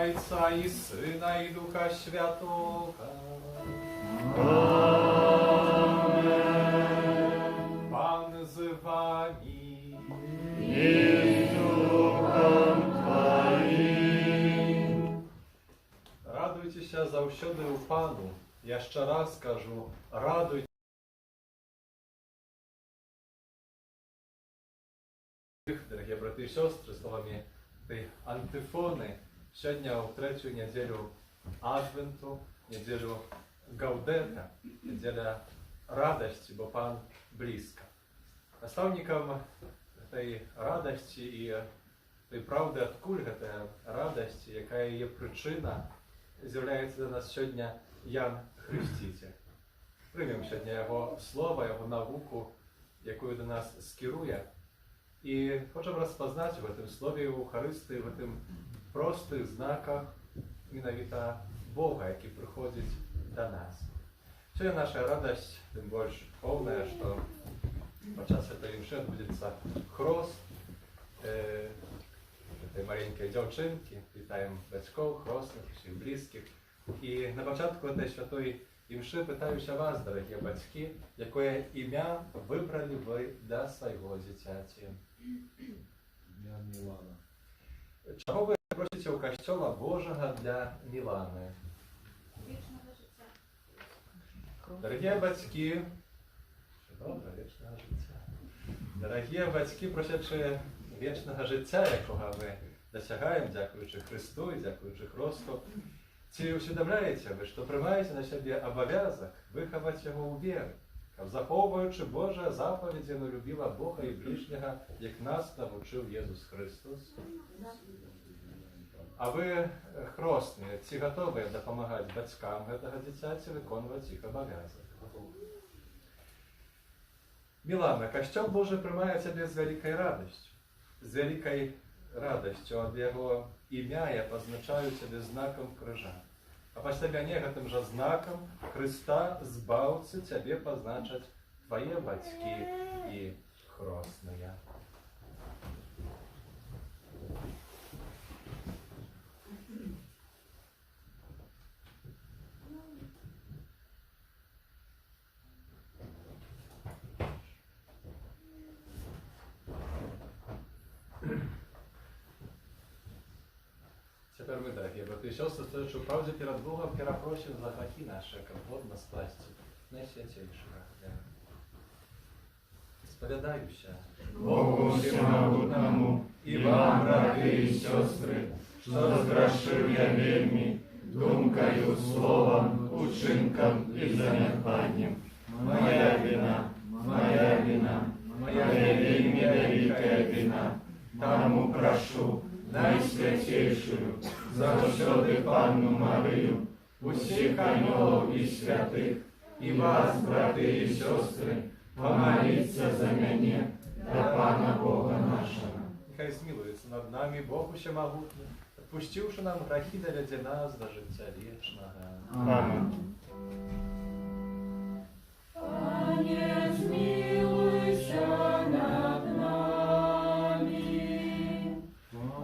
Ojca i Syna i Ducha Świętego. Amen. Pan z wami. I z duchem Twoim. Радуйте się завсёды у Пану. Jeszcze raz скажу, радуйтесь. Дорогі брати і сестри, словами tej antyfony, сьогодні у третю неділю Адвенту, неділю Гаудета, неділя радості, бо Пан близько. Наставником tej радості і tej правди, откуль эта радості, яка її причина, з'являється до нас сьогодні Ян Хреститель. Приймемо сьогодні його слово, його науку, яку до нас скерує. І хочемо розпознати в этом слові Євхаристії, в этом простих знаках менавіта Бога, який приходить до нас. Сьогодні наша радость тим більш повна, що подчас цієї мши відбудеться хрост этой маленькой дівчинки. Вітаємо батьків, хресних, всіх близьких. І на початку цієї святої мши питаюся вас, дорогі батьки, яке ім'я вибрали ви для свого дитяті? Я Мілана. Чого ви просите у Костьола Божого для Мілани? Вічного життя. Дорогі батьки, добре, вічного життя. Дорогі батьки, просячи вічного життя, якого ми досягаємо, дякуючи Христу і дякуючи Христу, чи усвідомляєте ви, що приймаєте на себе обов'язок виховати його у вірі, заховуючи Божі заповіді, но любила Бога і ближнього, як нас навчив Єсус Христос? А ви, хресні, чи готові допомагати батькам цього дитяті виконувати їх обов'язок? Мілана, Костьол Божий приймає тебе з великою радістю. З великою радістю від його ім'я я позначаю тебе знаком крижа. А постепенно этим же знаком Христа збавці тебе позначать твої батьки і хресные. Теперь мы, дорогие браты и сестры, стоячи в правде перед Богом, перепросим за грехи наши, как вот нас спасти, найсвятейшего. Споведаюся Богу всемогутному і вам, брати і сестри, що згрішив я вельми, думкою, словом, учинком і занепанням. Моя вина, моя вельми велика вина. Тому прошу найсвятейшую, завсёди Панну Марію, усіх ангелов і святих, і вас, брати і сестри, помоліться за мене до Пана Бога нашого. Нехай змилується над нами Бог Всемогутній, відпустивши нам грехи, доведе нас до життя вічного. Амінь. Пане, змилуйся над нами.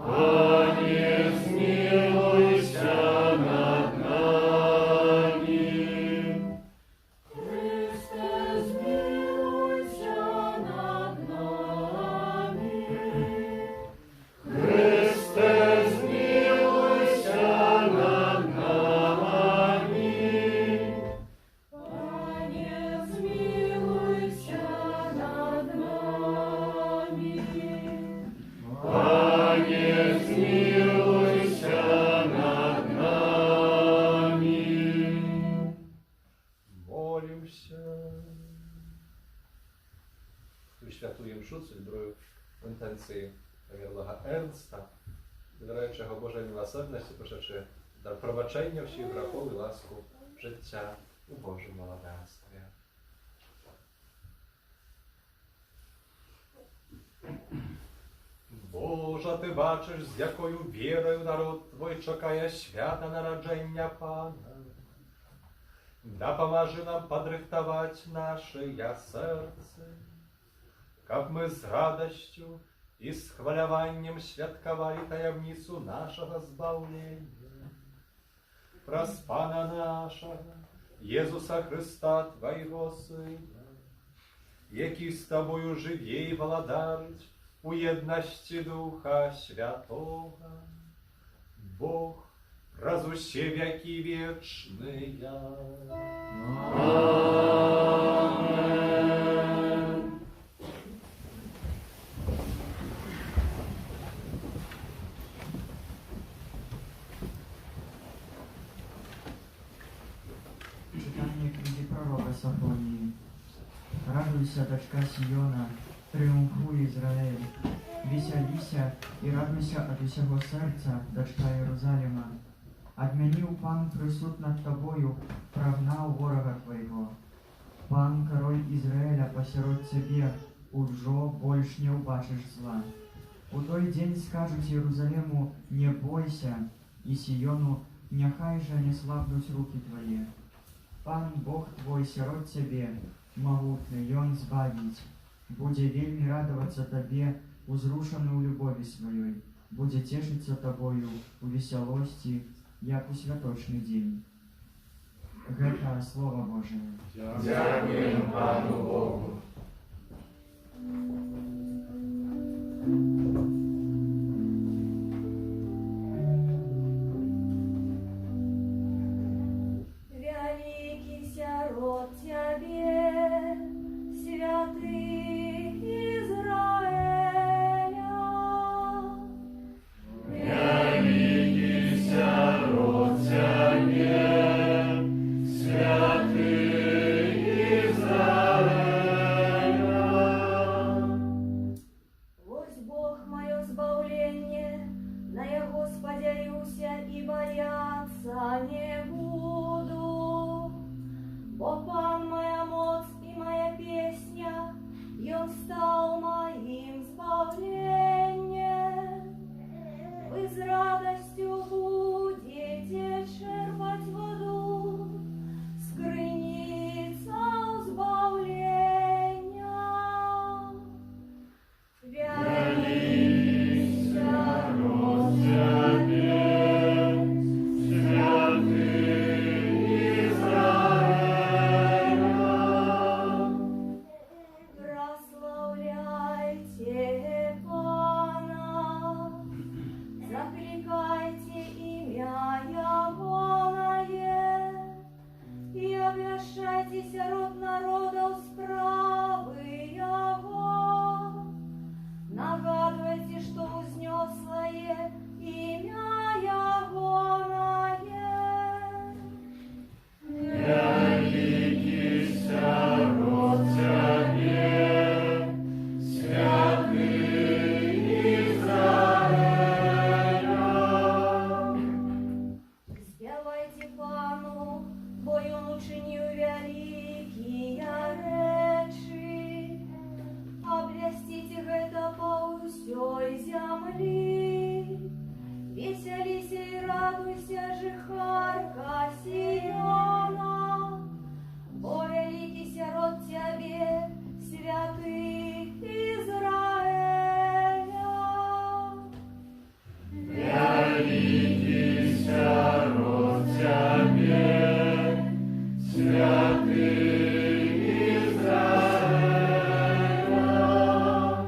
Пане, змилуйся над нами. Христе, змилуйся над нами. Христе, змилуйся над нами. Пане, змилуйся над нами. Пане, змилуйся над нами. Молимся. Ту святую мшу цelebrую в інтенції померлого Ернста, довіряючого Божої милосердності, пошедши дар пробачення всіх грехов і ласку життя у Божому молоденстві. Боже, ти бачиш, з якою вірою народ твой чекає свята народження Пана. Допоможи нам подрихтовать наше серце, как мы с радостью и с хваляваннем святковали таємницю нашого збавлення. праз Пана нашого, Єзуса Христа, Твоего Сина, який з Тобою живе і владарить у єдності Духа Святого, Бог, разуще веки вечные. Amen. Читание книги пророка Софонии. Радуйся, дочка Сиона, триумфуй, Израиль. Веселися и радуйся от усього серця, дочка Єрусалима. Отменил Пан присуд над тобою, прогнал ворога твоего. Пан, король Израиля, посеред тебе, уже больше не убачишь зла. У той день скажут Иерусалиму, не бойся, и Сиону, нехай же не слабнуть руки твои. Пан Бог твой сирот тебе, могутный, и Он збавить. Буде вельми радоваться тебе, узрушенную любови своей, буде тешиться тобою у веселости, як у святочный день. Это Слово Божие. Дякуємо Пану Богу. Великий сирот тебе, святый Израиля. Великий сирот тебе, святый Израиля. Вось Бог мое збавление, на Его сподяюся и бояться не буду. Бо Пан моя моц и моя песня, и Он стал моим збавлением. Вы с радостью будете черпать воду, скрыница избавления. Великий сирот тебе, Святый Израиля. прославляйте Пана, закликайте имя Ягоное и обращайте сирот народов справы Его. Нагадывайте, что вознеслое имя Ягоное. Великий сирот тебе, святый Израиля. Спевайте Пану, бо Он учинил великие речи. Обрястите это по усей земли. Веселися и радуйся, жихарка Сиона, бо великий сирот тебе, святый Израиля. Великий сирот тебе, святый Израиля.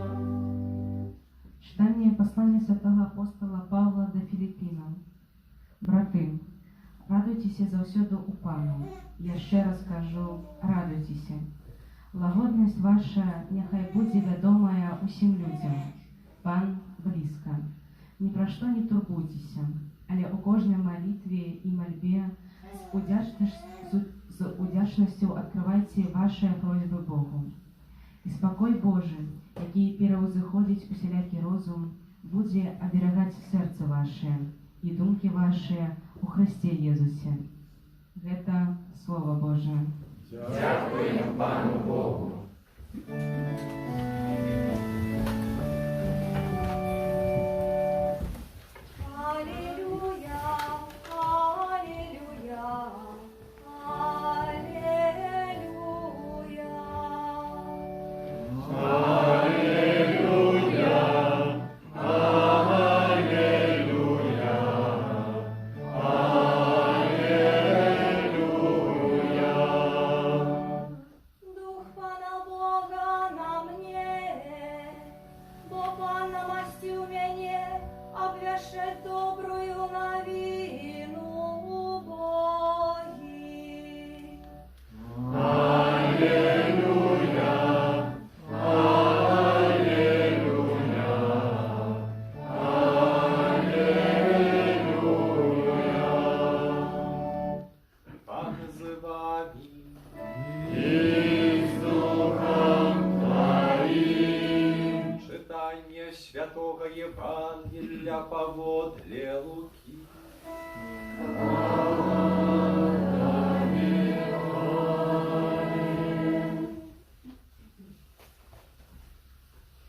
Читание послания святого апостола Павла до Филиппинам. Брати, радуйтеся завсёду у Пану. Я ще раз кажу, радуйтеся. Лагодність ваша нехай буде відомая усім людям. Пан близько. Ні про що не турбуйтеся, але у кожній молитві і мольбі з удячністю відкривайте ваші просьби Богу. І спокой Божий, який переузыходить усілякий розум, буде оберігати серце ваше і думки ваші у Христі Єзусі. Это Слово Божие. Дякуємо Пану Богу. Аллилуйя, аллилуйя, аллилуйя. Аллилуйя, аллилуйя, аллилуйя. Ілля поводле луки.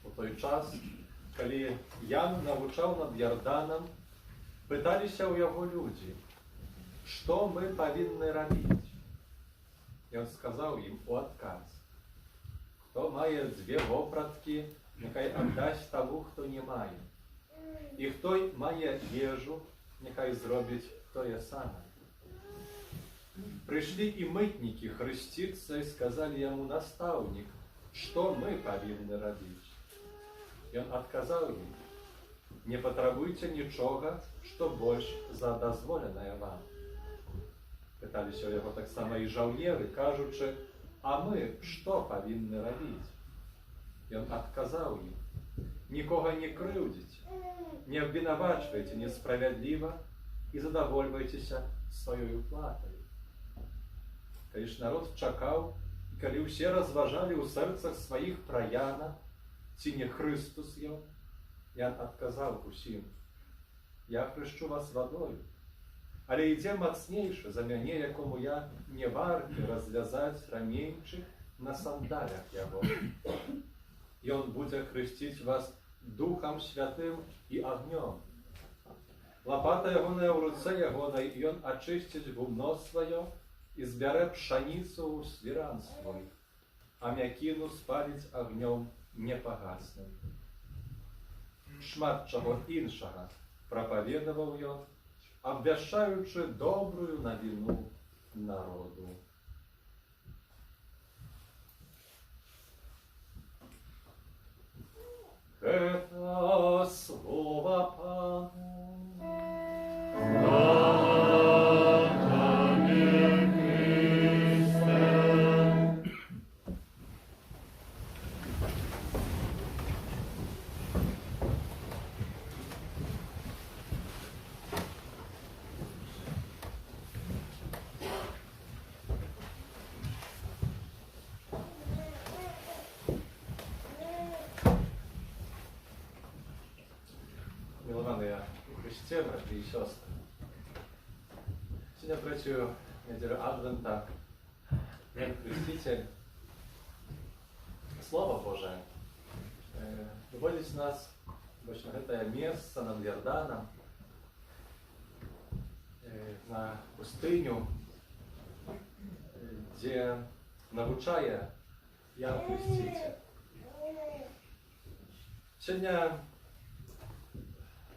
У той час, калі Ян навучаў над Ярданам, пыталіся ў яго людзі, што мы павінны рабіць. Ён сказаў ім у адказ: хто мае 2 вопраткі, няхай аддасць таму, хто не мае. І хто мае ежу, няхай зробіць тое самае. Прыйшлі і мытнікі хрысціцца і сказалі яму: настаўнік, што мы павінны рабіць? Ён адказаў ім: не патрабуйце нічога, што больш за дазволенае вам. Пыталіся ў яго таксама і жаўнеры, кажучы: а мы што павінны рабіць? Ён адказаў ім: нікога не крыўдзіце, не абвінавачвайце несправядліва і задавольвайцеся сваёю платай. Калі ж народ чакаў, і калі ўсе разважалі ў сэрцах сваіх пра Яна, ці не Хрыстус ён, Ян адказаў усім: я хрышчу вас вадою, але ідзе мацнейшы за мяне, якому я не варты развязаць рамейчык на сандалях яго. Ён будзе хрысціць вас Духам Святым і агнём. Лапата ягоная ў руцэ ягонай, ён ачысціць гумно сваё і збярэ пшаніцу ў свіран свой, а мякіну спаліць агнём непагасным. Шмат чаго іншага прапаведаваў ён, абвяшчаючы добрую навіну народу. Гэта слова Пана. Милованные у Христе, братья и сестры, сегодня в третью неделю Адвента День Креститель, Слово Божие выводит нас в это место над Ярданом, на пустыню, где навучае Ян Креститель. Сегодня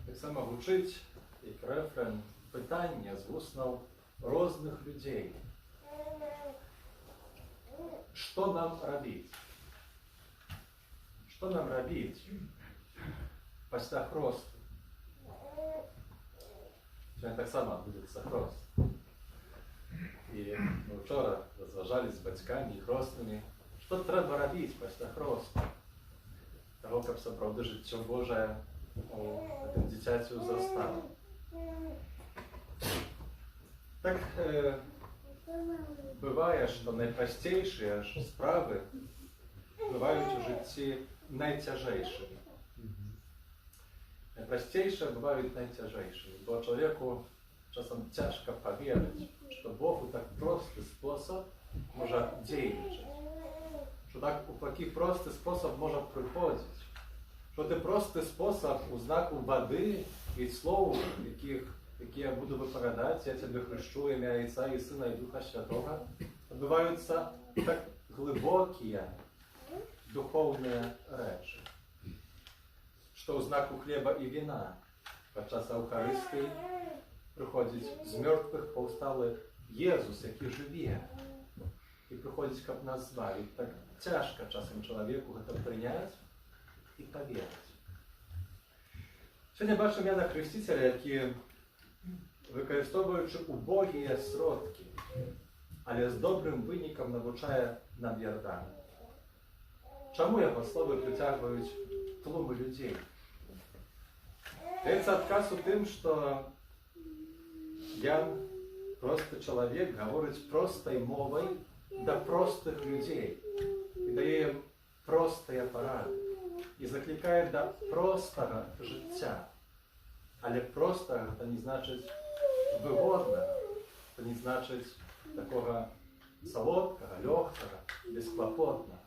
таксама гучыць як рэфрэн пытання з вуснаў розных людзей. Што нам рабіць? Што нам рабіць пасля хросту? Сёння таксама адбудзецца хрост. І мы ўчора разважалі з бацькамі і хростнымі, што трэба рабіць пасля хросту, таго, каб сапраўды жыццё Божае у гэтым дзіцяці ўзрастала. Так бывае, што найпрасцейшыя справы бываюць у жыцці найцяжэйшымі. Найпрасцейшыя бываюць найцяжэйшымі, бо чалавеку часам цяжка паверыць, што Бог у так просты спосаб можа дзейнічаць, што так у такі просты спосаб можа прыходзіць, що ти простий спосіб у знаку води і слов, які я буду виповідати, я тебе хрещу, ім'я Отця і Сина і Духа Святого, відбуваються так глибокі духовні речі, що у знаку хліба і вина під час Евхаристії приходить з мертвих повстали Єсус, який живе, і приходить, щоб нас збавити. Так тяжко часом чоловіку це прийняти і повірити. Сьогодні бачимо Яна Хрестителя, який, використовуючи убогі сродки, але з добрим виником навчає над Ярданом. Чому його слови притягують тлуми людей? Дається отказ у тим, що Ян, простий чоловік, говорить простою мовою до простих людей і дає їм прості поради. І закликає до простого життя, Але проста гэта не значыць выгоднага, это не значыць такога салодкага, лёгкага, бесклапотнага,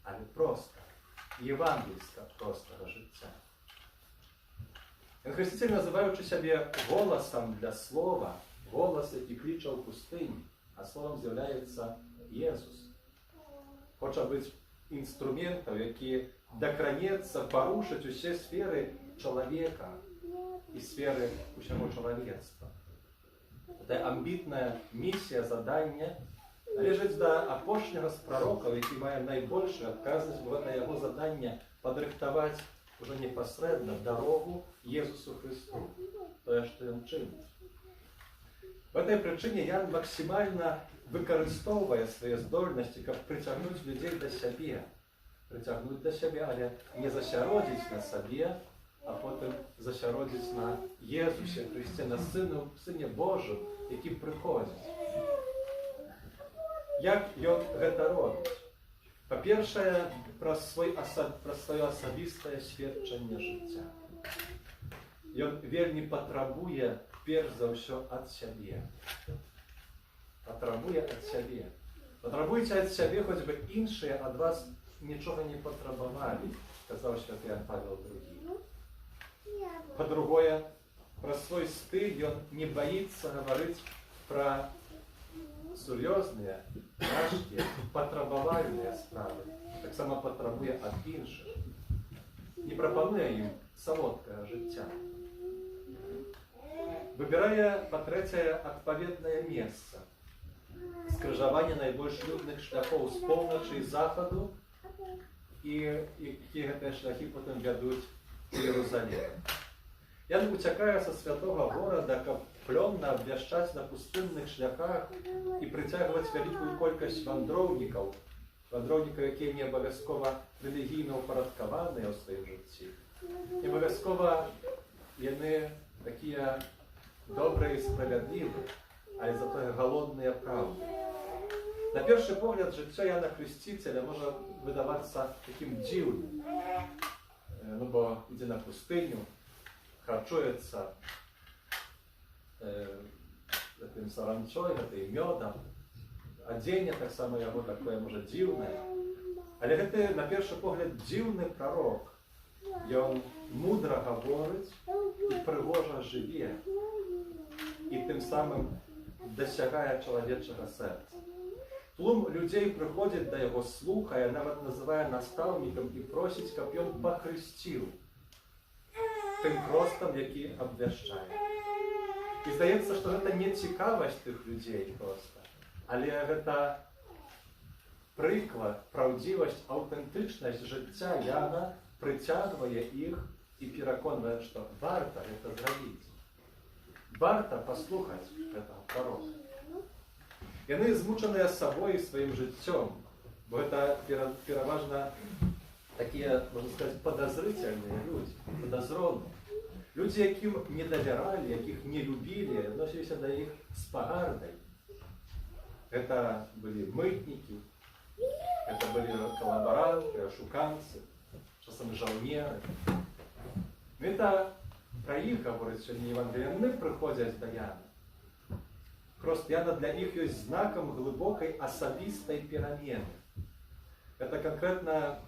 але проста, євангельська простага жыцця. Хрысціцель, называючы сябе голасам для слова, голас, які кліча ў пустыні, а словам з'яўляецца Jesús. Хоча быць інструментам, які дакранецца парушыць усе сферы чалавека і сферы ўсяго чалавецтва. Гэта амбітная місія, заданне належыць да апошняга з прарокаў, які мае найбольшую адказнасць, бо гэта яго заданне падрыхтаваць уже непасрэдна дарогу Jesúsu Христу, тое, што ён чыніць. По этой причине Ян максимально выкарыстоўвае свае здольнасці, каб прыцягнуць людзей да сябе. Прыцягнуць да сябе, але не засяродзіць на сабе, а потым засяродзіць на Jesúсе Христе, на Сыне Божым, які прыходзіць. Як ён гэта робіць? Па-першае, праз сваё асабістае сведчанне жыцця. Ён вельмі патрабуе перш за ўсё ад сябе. Патрабуе ад сябе. Патрабуйце ад сябе, хоць бы іншыя ад вас нічога не патрабавалі, сказаў святы Ян Павел II. Па-другое, праз свой стыль ён не баіцца гаварыць пра сур'ёзныя, цяжкія, патрабавальныя справы. Таксама патрабуе ад іншых. Не прапануе ім салодкага жыцця. Выбірае, па-трэцяе, адпаведнае месца. Скрыжаванне найбольш людных шляхоў з поўначы і захаду, і якія гэтыя шляхі потым вядуць у Єрусалім. Ян уцякае са святога горада, каб плённа абвяшчаць на пустынных шляхах і прыцягваць вялікую колькасць вандроўнікаў, якія не абавязкова рэлігійна ўпарадкаваныя ў сваім жыцці. Не абавязкова яны такія добрыя і справядлівыя, але затое галодныя праўды. На першы погляд, жыццё Яна Хрысціцеля можа выдавацца такім дзіўным. Бо ідзе на пустыню, харчуецца гэтым саранчой, гэтым мёдам, адзенне таксама яго такое, можа, дзіўнае. Але гэты, на першы погляд, дзіўны прарок. Ён мудра гаворыць і прыгожа жыве, і тым самым дасягае чалавечага сэрца. Тлум людзей прыходзіць да яго, слухае, нават называе настаўнікам і просіць, каб ён пахрысціў тым простам, які абвяшчае. І здаецца, што гэта не цікавасць тых людзей проста, але гэта прыклад, праўдзівасць, аўтэнтычнасць жыцця Яна прыцягвае іх і пераконвае, што варта гэта зрабіць. Варта паслухаць гэтага прарока. Яны змучаныя сабой і сваім жыццём, бо гэта пераважна такія, можна сказаць, падазрыцельныя людзі, падазроныя. Людзі, якім не давяралі, якіх не любілі, адносіліся да іх з пагардай. Гэта былі мытнікі, гэта былі калабаранты, ашуканцы, часам жаўнеры. Гэта пра іх гаворыць сёння Евангелие. Яны прыходзяць да Яна. Проста Яна для іх ёсць знакам глыбокай асабістай перамены. Гэта канкрэтна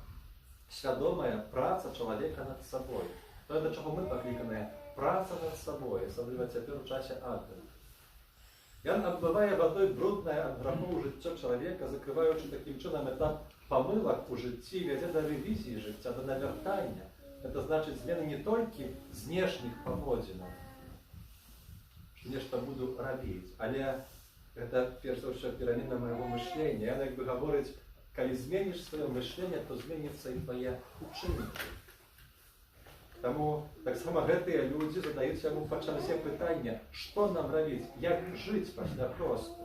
свядомая праца чалавека над сабой. Тое, да чаго мы пакліканыя, праца над сабой, асабліва цяпер у часе адвенту. Ян абмывае вадой бруднае ад грахоў жыццё чалавека, закрываючы такім чынам этап памылак у жыцці, вядзе да рэвізіі жыцця, да навяртання. Гэта значыць змены не толькі знешніх паводзінаў, што нешта буду рабіць, але гэта, перш за ўсё, перамена майго мышлення. Ян як бы гаворыць, калі зменіш сваё мышлення, то зменіцца і твае учынкі. Таму таксама гэтыя людзі задаюць яму пачаліся пытання, што нам рабіць, як жыць пасля хросту.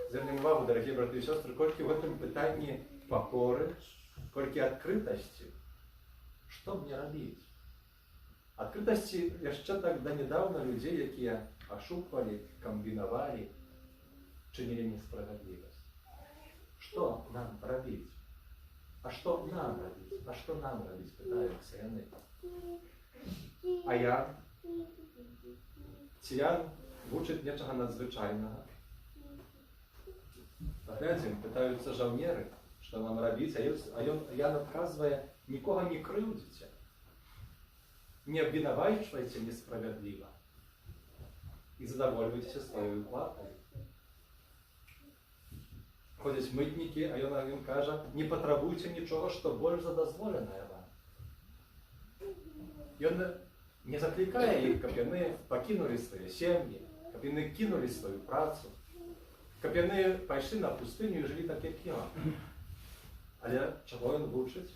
Звернем увагу, дарагія браты і сёстры, колькі ў гэтым пытанні пакоры, колькі адкрытасці, што мне рабіць? Адкрытасці яшчэ так данядаўна людзей, якія ашуквалі, камбінавалі, чынілі несправядлівасць. Што нам рабіць? А што нам рабіць? А што нам рабіць? Пытаюцца яны. А я? Ці Ян вучить нечага надзвичайнага? Паглядзім, пытаюцца жаўнеры, што нам рабіць, а Ян адказвае: нікога не крыўдзіце, не абвінавачвайце несправядліва і задавольвайцеся сваёй платай. Ходзяць мытнікі, а ён кажа: не патрабуйце нічога, што больш за дазволенае вам. Ён не заклікае іх, каб яны пакінулі свае сем'і, каб яны кінулі сваю працу, каб яны пайшлі на пустыню і жылі так, як ён. Але чаго ён вучыць?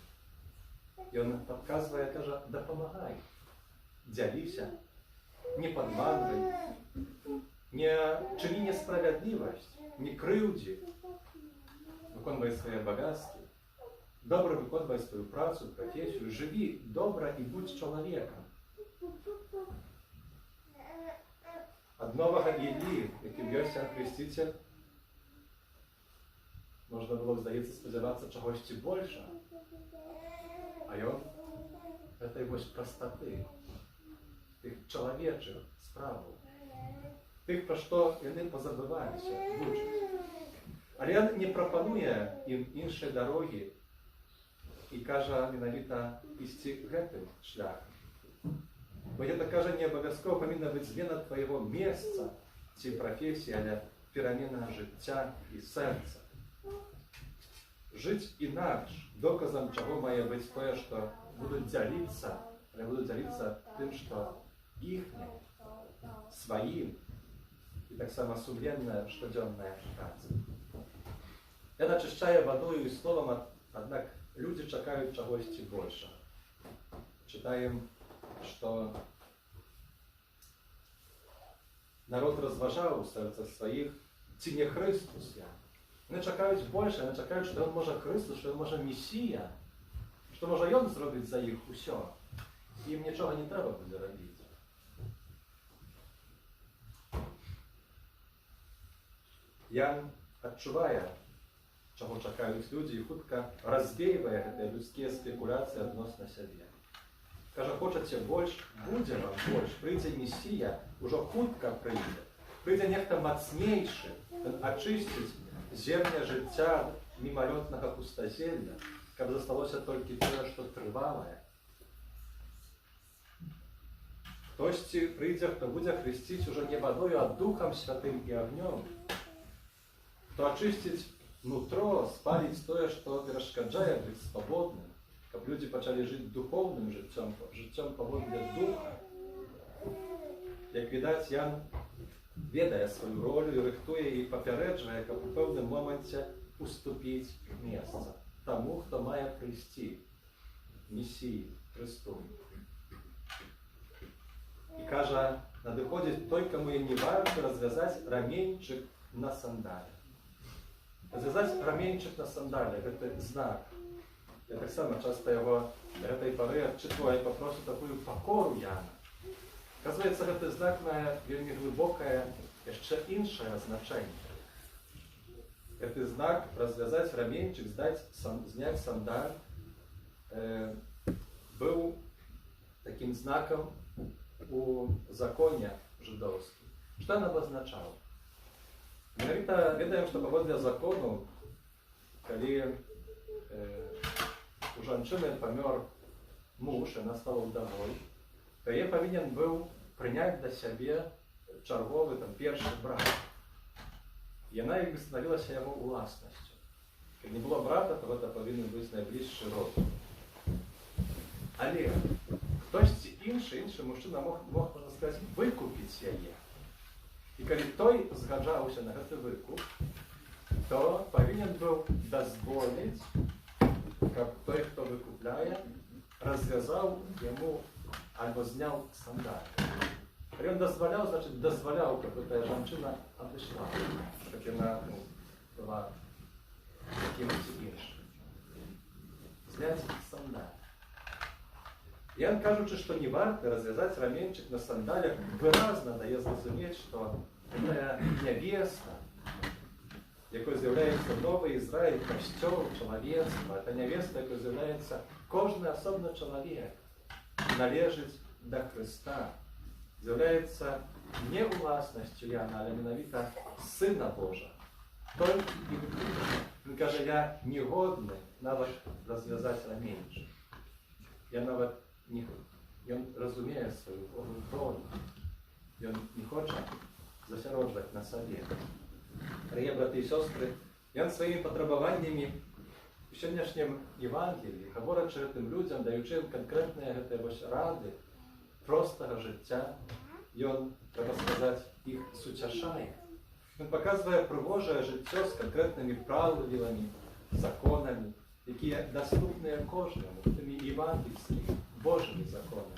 Ён падказвае, кажа: дапамагай, дзяліся, не падманвай, не чыні несправядлівасць, не крыўдзі, выконвай свае абавязкі, добра выконвай сваю працу, прафесію, жыві добра і будзь чалавекам. Ад новага Іллі, якім ёсць Ян Хрысціцель, можна было, здаецца, спадзявацца чагосьці большага. А ён гэтай вось прастаты, тых чалавечых справаў, тых, пра што яны пазабываліся, вучыць. Але ён не прапануе ім іншай дарогі і кажа менавіта ісці гэтым шляхам. Бо гэта, кажа, не абавязкова павінна быць змена твайго месца ці прафесіі, але перамена жыцця і сэрца. Жыць інакш, доказам чаго мае быць тое, што будуць дзяліцца, але будуць дзяліцца тым, што іхне, сваім, і таксама сумленная штодзённая праца. Ён ачышчае вадою і словам, аднак людзі чакаюць чагосьці большага. Чытаем, што народ разважаў у сэрцах сваіх, ці не Хрыстус я. Яны чакаюць больш, яны чакаюць, што ён можа Хрыстус, што ён можа Месія, што можа ён зробіць за іх усё. Ім нічога не трэба будзе рабіць. Ян адчувае, чаго чакаюць людзі, і хутка развейвае гэтыя людскія спекуляцыі адносна сябе. Кажа: хочаце больш, будзе вам больш, прыйдзе Месія, ужо хутка прыйдзе. Прыйдзе нехта мацнейшы, ён ачысціць земля жыцця мімалётнага пустазелля, каб засталося толькі тое, што трывалае. Хтосьці прыйдзе, хто будзе хрысціць ужо не вадою, а Духам Святым і агнём, хто ачысціць нутро, спаліць тое, што перашкаджае быць свабодным, каб людзі пачалі жыць духоўным жыццём, жыццём паводле духа. Як відаць, Ян ведае сваю ролю і рыхтуе і папярэджвае, каб у пэўным моманце уступіць месца таму, хто мае прыйсці, Месіі, Хрысту. І кажа: надыходзіць той, каму я не варта развязаць раменьчык на сандале. Развязаць раменьчык на сандале – гэта знак. Я таксама часта яго на гэтай пары адчытваю і папрошу такую пакору Яна. Аказваецца, гэты знак мае вельмі глыбокае, яшчэ іншае значэнне. Гэты знак развязаць раменьчык, зняць сандаль быў такім знакам у законе жыдоўскім. Што ён абазначаў? Менавіта ведаем, што паводле закону, калі у жанчыны памёр муж, яна стала ўдавой, то яе павінен быў прыняць да сябе чарговы, першы брат. Яна як бы станавілася яго уласнасцю. Калі не было брата, то гэта павінен быць найбліжшы род. Але хтосьці іншы мужчына мог, можна сказаць, выкупіць яе. І калі той згаджаўся на гэты выкуп, то павінен быў дазволіць, каб той, хто выкупляе, развязаў яму альбо зняў сандалі. Калі ён дазваляў, значыць, дазваляў, каб гэтая жанчына адышла, каб яна была якім-ці іншым. Зняць сандалі. Ян, кажучы, што не варта развязаць раменьчык на сандалях, выразна дае зразумець, што гэтая нявеста, якой з'яўляецца новы Ізраіль, касцёл, чалавецтва, гэта нявеста, якой з'яўляецца кожны асобны чалавек, належыць до Христа з'являється не власністю Яна, але менавіта Сина Божа. Той він каже, я не годний навіть розв'язати ремінь. Я навіть не, він розуміє свою роль. Він не хоче засяроджувати на собі. Дорогі брати і сестри, він своїми потребуваннями в сьогоднішньому Євангелії, говорячи тим людям, даючи їм конкретні ради простого життя, він, треба сказати, їх сутішає. Він показує пригоже життя з конкретними правилами, законами, які доступні кожному, тими євангельськими, Божими законами.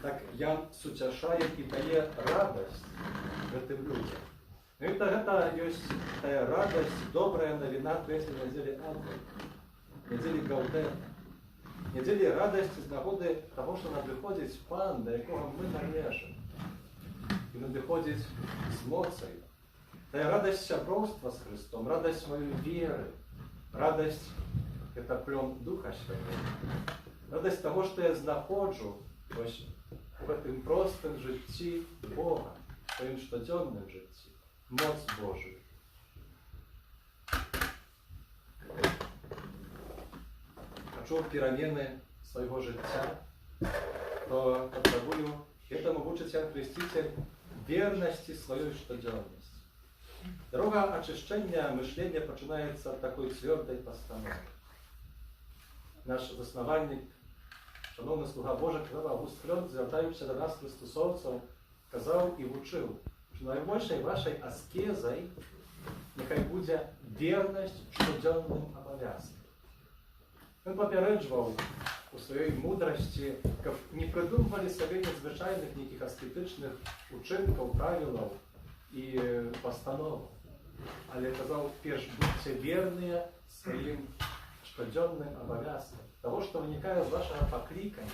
Так Ян сутішає і дає радость тим людям. Ну і це є та радость, добра новина третьої неділі Адвенту, неділі Гаудета. Неділі радості з нагоди того, що надвиходить Пан, до якого ми належимо. І надвиходить з моцею. Та радость сябровства з Христом, радость моєї віри, радость – це плен Духа Святого. Радость того, що я знаходжу ось в этом простом житті Бога, в своїм щоденному житті, моць Божию. Хочу перемены своего життя, то потребую этому учить Иоанн Креститель верности своей щоденности. Дорога очищения мышления починается от такой твердой постановки. Наш заснованник, шановний слуга Божий, Август Фльон, звертаючись до нас, христосовців, казав і вчив, що найбільшою вашою аскезою нехай буде вірність щоденним обов'язкам. Він попереджував у своїй мудрості, щоб не придумували собі незвичайних ніяких аскетичних учинків, правил і постанов. Але казав, перш будьте вірні своїм щоденним обов'язкам. Того, що виникає з вашого покликання.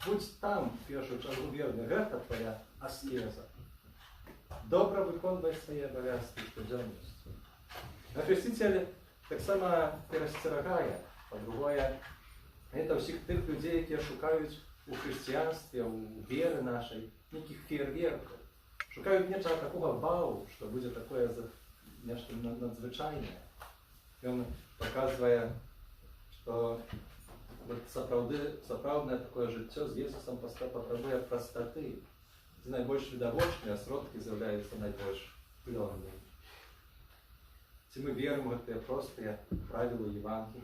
Будь там, в першу чергу, вірний. Це твоя аскеза. Добре виконуй свої обов'язки щоденності. Хреститель так само перестерігає. По-друге, це всіх тих людей, які шукають у християнстві, у віри нашій, ніяких фейерверків. Шукають нечого такого вау, що буде таке нечто надзвичайне. Він показує, що справдне таке життя з Ісусом потребує простоти. Це найбільш відовочні, а сродки з'являються найбільш пленні. Ці ми віримо в ті прості правила Євангелія.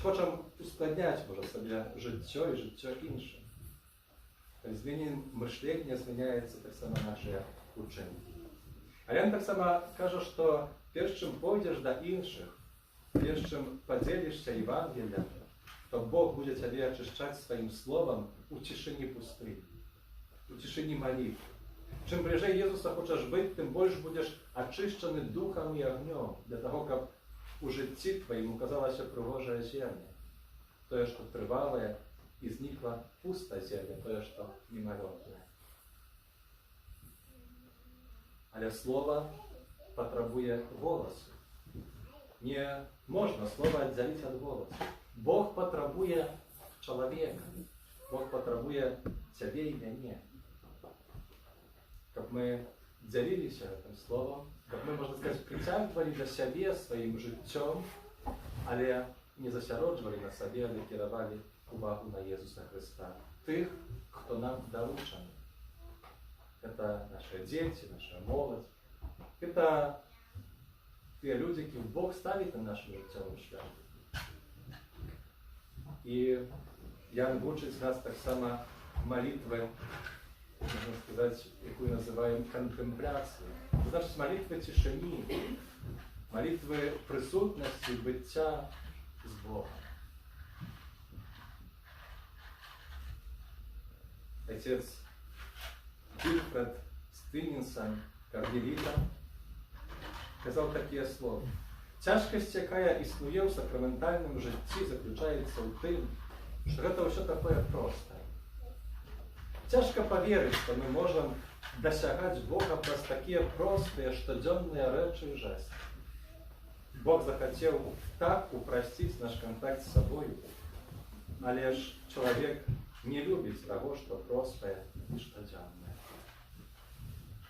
Хочемо ускладняти, може, собі життя і життя іншим. Змінення мишлення зміняється так само наше учення. А він так само каже, що перш чим пойдеш до інших, перш чим поділишся Євангелієм, то Бог буде тебе очищати своїм словом у тишині пустині, у тишині молитви. Чим ближе Ісуса хочеш бути, тим більше будеш очищений духом і огнем, для того, щоб у житті твоєму указалася пригожа земля. То, що тривале, і зникла пуста земля, то, що мимолетне. Але слово потребує голосу. Не можна слово відділити від голосу. Бог потребує чоловіка. Бог потребує тебе і мене. Щоб ми ділилися цим словом, щоб ми, можна сказати, притягували до себе своїм життям, але не засяроджували на собі, але керували увагу на Ісуса Христа. Тих, хто нам доручений. Це наші діти, наша молодь. Це ті люди, яких Бог ставить на нашому життєвому шляху. І Ян учить нас так само молитви, можна сказати, яку називаємо контемпляцією. Це значить молитви тишині, молитви присутності, биття з Богом. Отець Вільфред Стинінсон, Кармеліта, казав такі слова. Тяжкость, яка існує в сакраментальному житті, заключається в тим, що це все таке просто. Тяжко повірити, що ми можемо досягати Бога через такі прості, щоденні речі і жести. Бог захотів так упростити наш контакт з собою, але ж чалавек не любіць таго, што простае і штодзённае.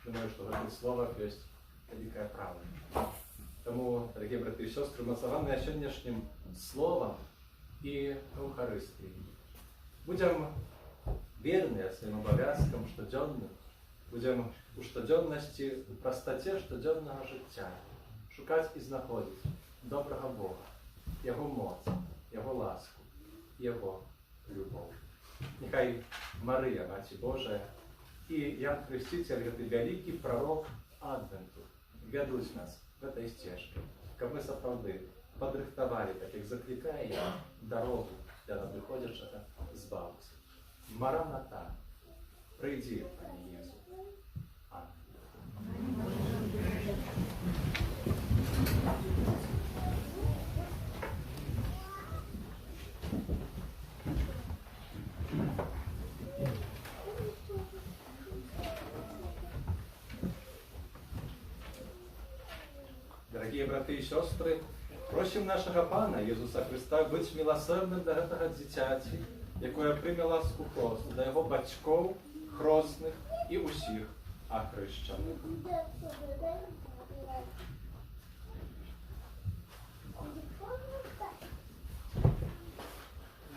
Думаю, што ў гэтых словах ёсць вялікая праўда. Таму, дарагія браты і сёстры, умацаваныя сённяшнім словам і Эўхарыстыяй, будзем верныя сваім абавязкам штодзённым, будзем у штодзённасці, у прастаце штодзённага жыцця шукаць і знаходзіць добрага Бога, Яго моц, Яго ласку, Яго любоў. Няхай Марыя, Маці Божая, і Ян Хрысціцель, гэты вялікі прарок Адвенту, вядуць нас гэтай сцежкай, каб мы сапраўды падрыхтавалі, так як заклікае я, дарогу для надыходзячага збаўцы. Мараната, прыйдзі, Пане Езу. Амінь. Дорогие браты и сестры, просим нашего Пана Иисуса Христа быть милосердным до этого дзіцяці, якое прийме ласку хросту, до його батьків, хростних і усіх охрещених.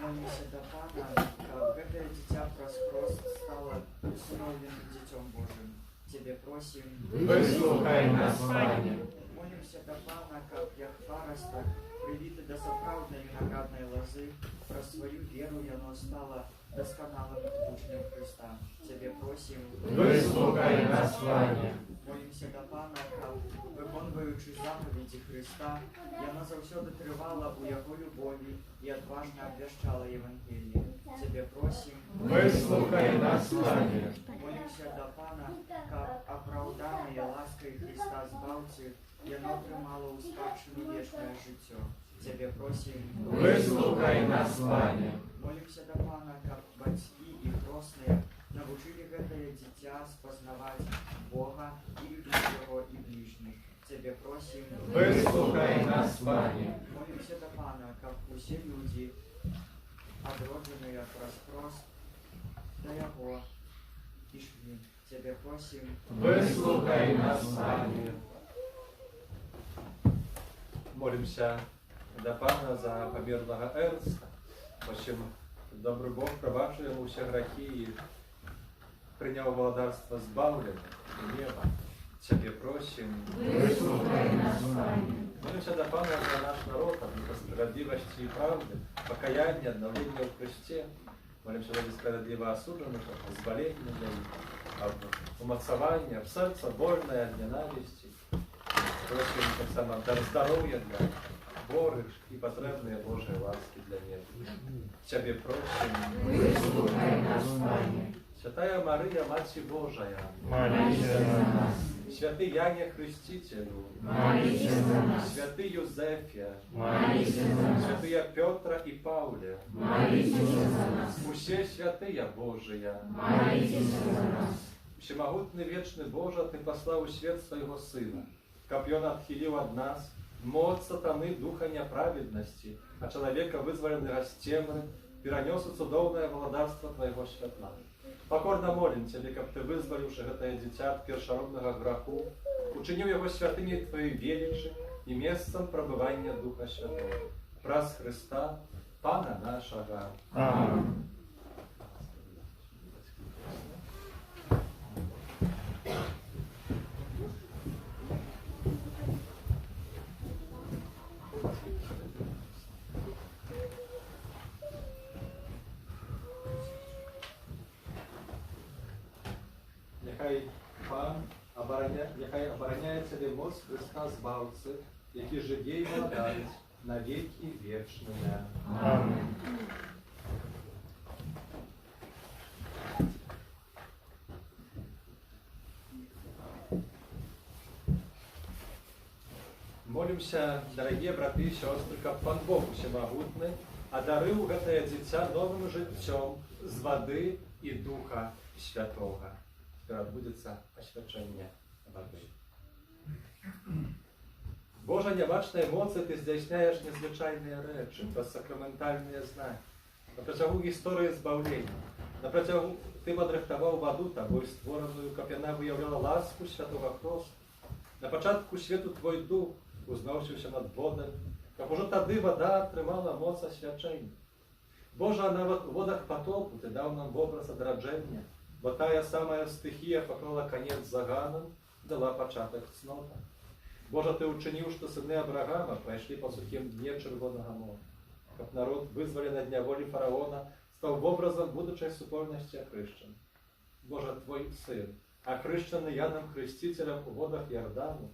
Молимся до Пана, как это дитя праз хрост стало усыновленным Детем Божьим. Тебе просим, Выслухай нас, Пане. Молимся до Пана, как як паросток, привиты до соправдной виноградной лозы, про свою веру оно стало досконалым учнем Христа. Тебе просим, Выслухай нас, Пане. Молимся до Пана, как, виконуючи заповіді Христа, яна завсёды тривала у Його любові і отважно обвещала Євангеліє. Тебе просим, Выслухай нас, Пане. Молимся до Пана, как оправданная лаской Христа Збавцы, яно отримало у спадщину вічне життя. Тебе просим, Выслухай нас, Пане. Молимся до Пана, как батьки и хростные научили гэтае дитя спознавать Бога и любить Его и ближних. Тебе просим, Выслухай нас, Пане. Молимся до Пана, как усе люди, одродженные праз хрост, до Его и шли. Тебе просим, Выслухай нас, Пане. Молимся до Пана за померлого Эрнста. Просим, добрый Бог пробачил ему все грехи и принял владарство збавлення и неба. Тебе просим, Выслухай нас, Пане. Молимся до Пана за наш народ, об справедливости и правды, покаяние, обновление в Христе. Молимся за справедливо осужденных, об избавлении для них, об умацовании, об сердце больное от ненависти. Просим так само дар здоровья для хворых и потребные Божьей ласки для неба. Тебе просим, Выслухай нас, Пане. Святая Мария, Маці Божая, Молися за нас. святый Яне Хрестителю, Молися за нас. святый Юзефе, Молися за нас. святые Петра и Павле, Молися за нас. усе святые Божия, Молися за нас. всемогутный вечный Боже, Ты послал у свет Своего Сына, каб Он отхилил от нас моц сатаны духа неправедности, а человека, вызволенного с темры, перенес у цудовное владарство Твоего святла. Покорно молим Тебе, каб Ты, вызволивши гэтае дитя от першородного граху, учинил его святыней Твоей величи и местом пробывания Духа Святого. Праз Христа, Пана нашего. Аминь. Нехай обороняє Тебе моц Христа Збавцы, які живе і владають на віки вічні. Аминь. Молимся, дорогие браты и сестры, каб Пан Бог Всемогутный одарил гэтае дзіця новым жыццём з вады і Духа Святого. Теперь отбудется освячение воды. Божа небачная моцы, Ты здзяйсняеш незвычайныя рэчы, праз сакраментальныя знакі. на працягу гісторыі збаўлення, на працягу ты падрыхтаваў ваду табой створаную, каб яна выяўляла ласку святога Хроста. На пачатку свету твой дух узносіўся над водамі, каб ужо тады вада атрымала моц асвячэння. Божа, нават у водах патопу ты даў нам вобраз адраджэння, бо тая самая стыхія паклала канец заганам, дала пачатак цнотам. Божа, ты ўчыніў, што сыны Абрагама прайшлі па сухім дне Чырвонага мора, каб народ, вызвалены ад няволі фараона, стаў вобразам будучай супольнасці ахрышчаных. Божа, твой сын, ахрышчаны Янам Хрысціцелем у водах Ярдану,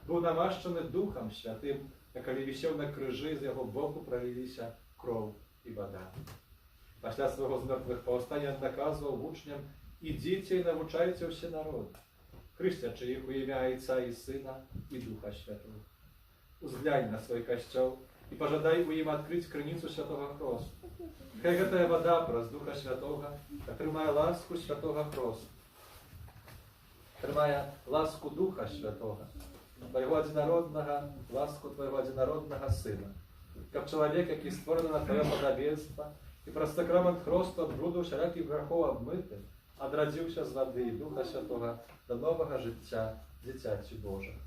быў намашчаны Духам Святым, а калі вісеў на крыжы, з яго боку праліліся кроў і вада. Пасля свайго з мёртвых паўстання наказваў вучням: ідзіце і навучайце ўсе народы, хрысцячы іх у імя Айца і Сына і Духа Святого. Узглянь на свой касцёл і пажадай у ім адкрыць крыніцу святога Хроста. Хай гэтая вада праз Духа Святога атрымае ласку святога Хроста, атрымае ласку Духа Святога, твайго адзінароднага, ласку твайго адзінароднага Сына, каб чалавек, які створаны на тваё падабенства і праз сакрамент Хросту ад бруду усялякіх грахоў абмыты, адрадзіўся з вады і Духа Святога да новага жыцця дзіцяці Божага.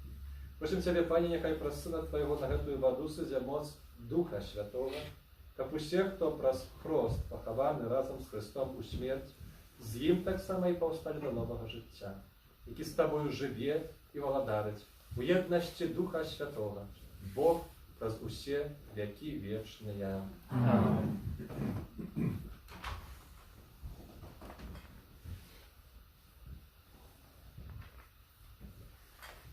Просім Цябе, Пане, няхай праз Сына Твайго на гэтую ваду сыдзе моц Духа Святога, каб усе, хто праз Хрост пахаваны разам з Христом у смерць, з ім таксама і паўсталі да новага жыцця, які з Табою жыве і валадарыць у еднасці Духа Святога, Бог праз усе вякі вечныя. Аминь.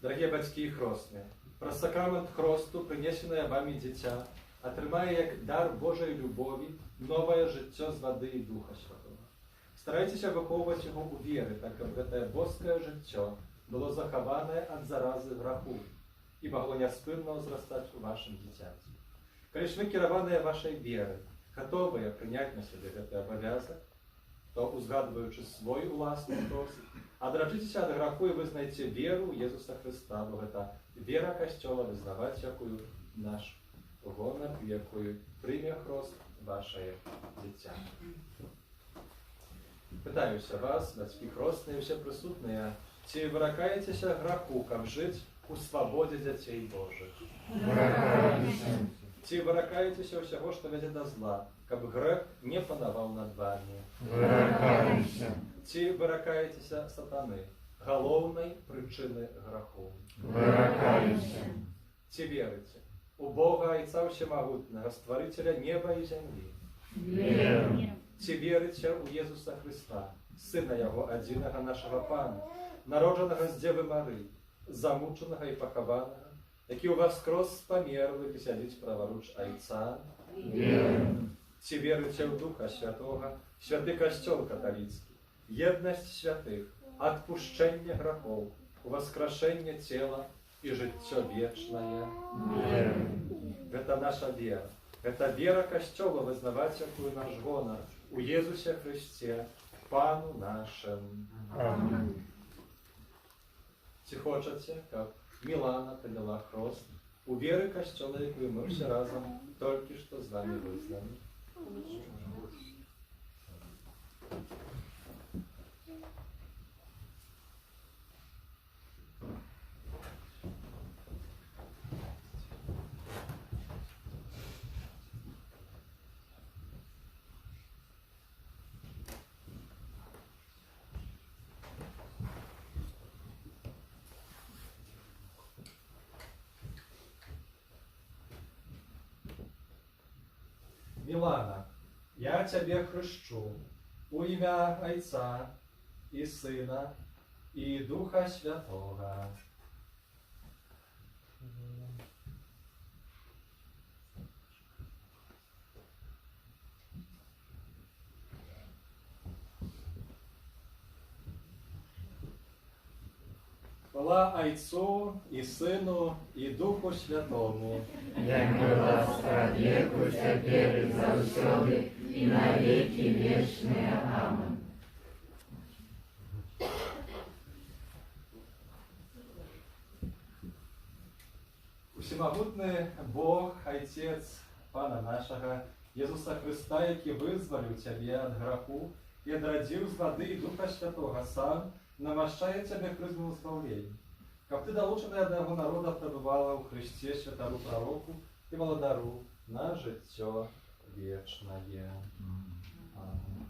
Дорогие бацькі і хросныя, праз сакрамент Хросту, прынесенае вамі дзіця, атрымае як дар Божай любові новае жыццё з вады і Духа Святога. Старайцеся выхоўваць яго ў веры, так каб гэтае боскае жыццё было захаванае ад заразы граху і магло няспынна ўзрастаць у вашым дзіцяці. Калі ж вы кіраваныя вашай веры, гатовыя прыняць на сябе гэты абавязак, то, узгадваючы свой уласны досвід, адрачыцеся ад граху і вызнайце веру ў Езуса Хрыста, бо гэта вера Касцёла, вызнаваць якую наш гонар, якую прыме Хрост вашае дзіця. Пытаюся вас, бацькі хросныя, усе прысутныя, ці выракаецеся граху, каб жыць у свабодзе дзяцей Божых? Выракаемся. Ці выракаецеся ўсяго, што вядзе да зла, каб грэх не панаваў над вамі? Выракаемся. Ці выракаецеся сатаны, галоўнай прычыны граху? Выракаемся. Ці верыце у Бога Айца Ўсемагутнага, стварыцеля неба і зямлі? Веруем. Ці верыце ў Езуса Хрыста, Сына Яго адзінага нашага Пана, народжанага з Дзевы Мары, замучанага і пахаванага, які ўваскрос з памерлых і сядзіць праваруч Айца? Веруем. Ці верыце ў Духа Святога, святы Касцёл каталіцкі, еднасць святых, адпушчэнне грахоў, уваскрашэнне цела і жыццё вечнае? Веруем. Гэта наша вера. Гэта вера Касцёла, вызнаваць якую наш гонар у Езусе Хрысце, Пану нашым. Аминь. Ці хочаце, каб Мілана прыняла Хрост у веры Касцёла, якую мы ўсе разам толькі што з вамі вызналі? Мілана, я цябе хрышчу у імя Айца і Сына і Духа Святога. Хвала Айцу і Сину і Духу Святому. Як была ад веку, цяпер і заўсёды, і на векі вечныя. Аминь. Усемагутны Бог, Айцец Пана нашага Єсуса Христа, який визволив тебе ад граху і одрадзіў з вады і Духа Святого, сам намашчае тебе крызму збаўлення. Каб ты далучаная ад яго народа пребывала ў Христе святару пророку і валадару на жыццё вечнае. Амин.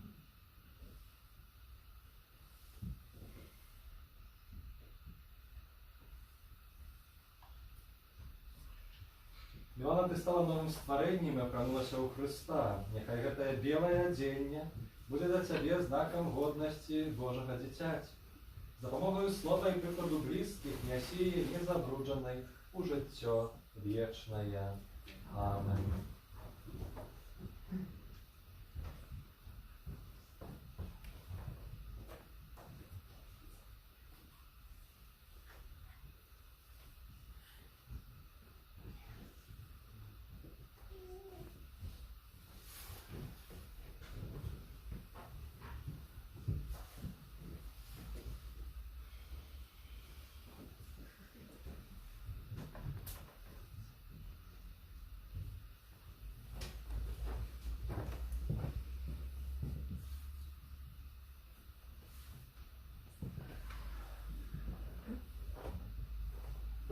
Мілана, ты стала новым стварэннем і апранулася ў Хрыста. Няхай гэтае белае адзенне будзе для цябе знакам годнасці Божага дзіцяці. За дапамогаю слова і прыкладу блізкіх нясі яе незабруджанай у жыццё вечнае. Амин.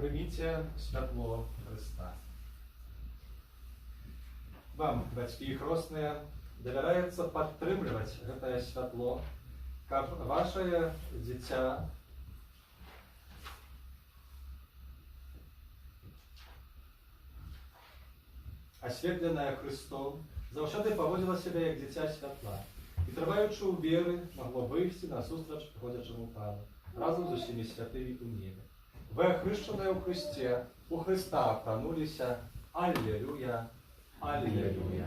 Прыміце святло Христа. Вам, бацькі і хросныя, давяраецца падтрымліваць гэтае святло, каб вашае дзіця асветленае Христом заўсёды паводзіла сябе як дзіця святла і, трываючы ў веры, магло выйсці насустрач прыходзячаму Пану разам з усімі святымі ў небе. Вы ахрышчаныя ў Христе, у Христа апрануліся. Аллилуйя, аллилуйя.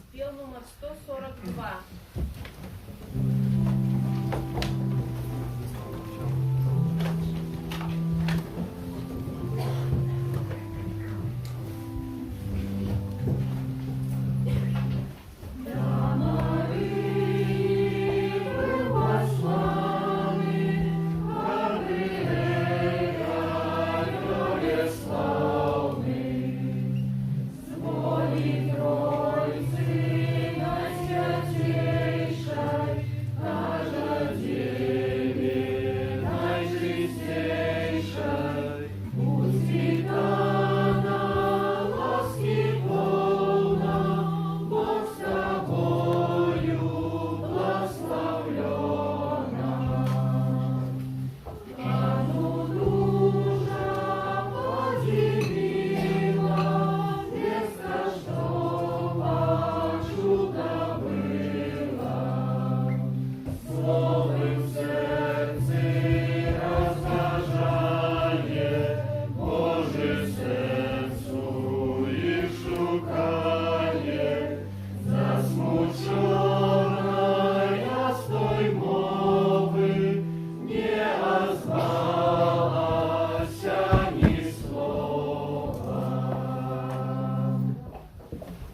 Спел номер 142.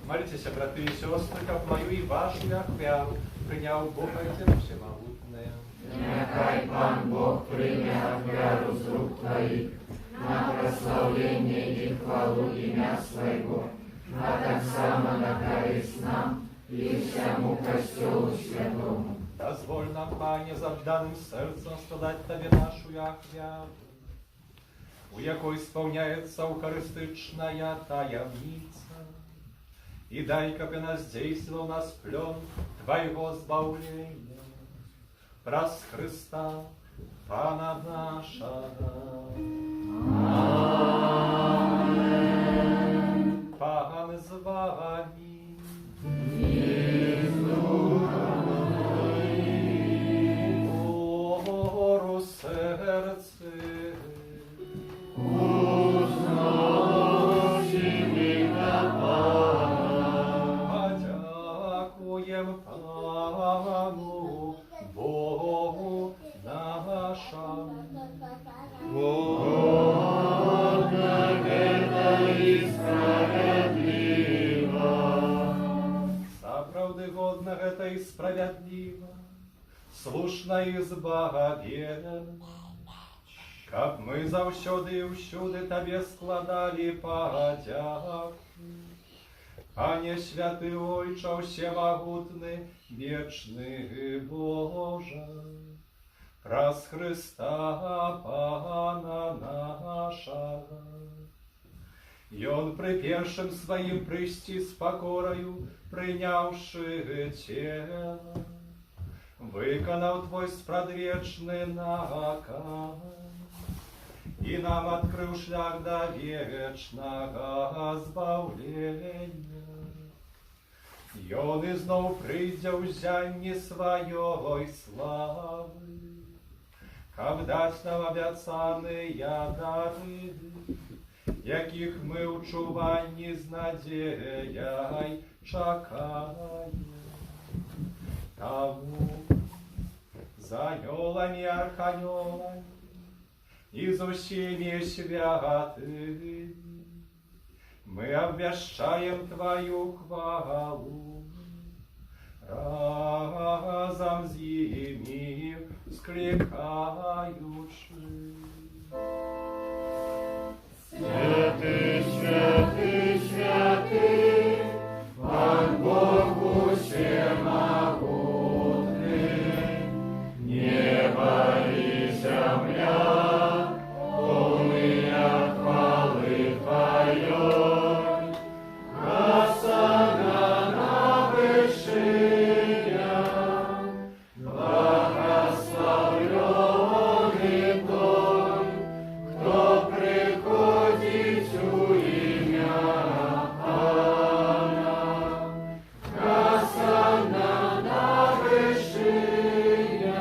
Молитеся, браты і сёстры, каб мою і вашу ахвяру прыняў Бог Отец Всемогутний. Нехай Пан Бог прийме ахвяру з рук Твоих на прославление и хвалу имя Своего, а так само на користь нам и всему Костелу Святому. Дозволь нам, Пане, завданим серцем складать Тебе нашу ахвяру, у якой сповняется Eucharystyczная таямница. И дай, как она здействовал нас плен Твоего избавления, праз Христа, Пана нашего. Аминь. Пан з вами. И с духом Твоим. Гору серце. Узносим имя Пана. Дякуєм Пану Богу нашому. Годна, верна и справедлива. Заправды годна гэта і справядліва, слушна і збагавенна. Каб мы заўсёды і ўсюды Табе складалі падзяку. Пане святы Ойча всемагутны, вечны Божа, праз Христа Пана нашага. Ён пры першым сваім прыйсці з пакораю, прыняўшы цела, выканаў Твой спрадвечны наказ і нам адкрыў шлях да вечнага збаўлення. Ён ізноў прыйдзе ў зянні сваёй славы, каб даць нам абяцаныя дары, якіх мы ў чуванні з надзеяй чакаем. Таму за анёламі і арханёламі і з усімі святымі мы абвяшчаем Твою хвалу, разам з імі скликаючы. Святый, святый, святый, Пан Бог всемогутный, небо и земля, полные хвалы Твоей, Хосанна на вышиях, благословленный Той, кто приходит у имя Пана. Хосанна на вышиях.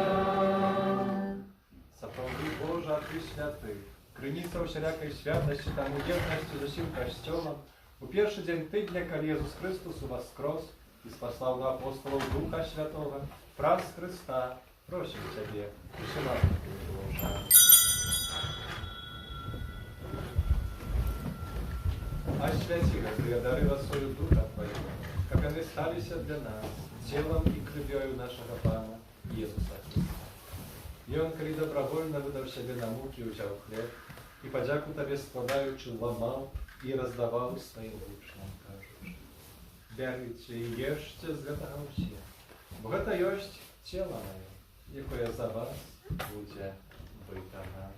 Сапраўды Божа, Ты святы, крыніца ўсялякай святасці, таму єднасці з усім касцёлам. У першы дзень тыдня, калі Езус Христос уваскрос і спаслаў на апостолаў Духа Святога, праз Христа просім Цябе, усімагутны Божа. Освяти, Господи, дары Твою Духа Твоего, как они сталися для нас, телом и кровью нашего Пана Иисуса Христа. И Он, коли добровольно выдав себе на муки, взял хлеб, и подяку Тебе складаючи, ломал и раздавал своим учням, кажучи: «Берите и ешьте з гэтага ўсе, бо гэта ёсць цела маё, якое за вас будзе выканана».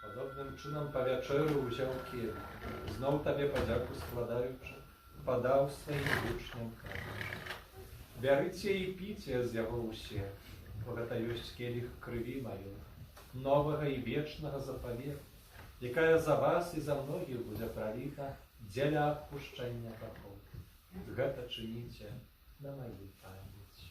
Podobnym czynom po wieczeru wziął kielich, znów Tobie podziaku składający, podał swoim uczniom, кажучи: «Берите и пейте з яго ўсе, бо гэта ёсць келіх крыві маёй, новага і вечнага запавету, якая за вас і за многіх будзе праліта дзеля адпушчэння грахоў. Гэта чыніце на маю памяць».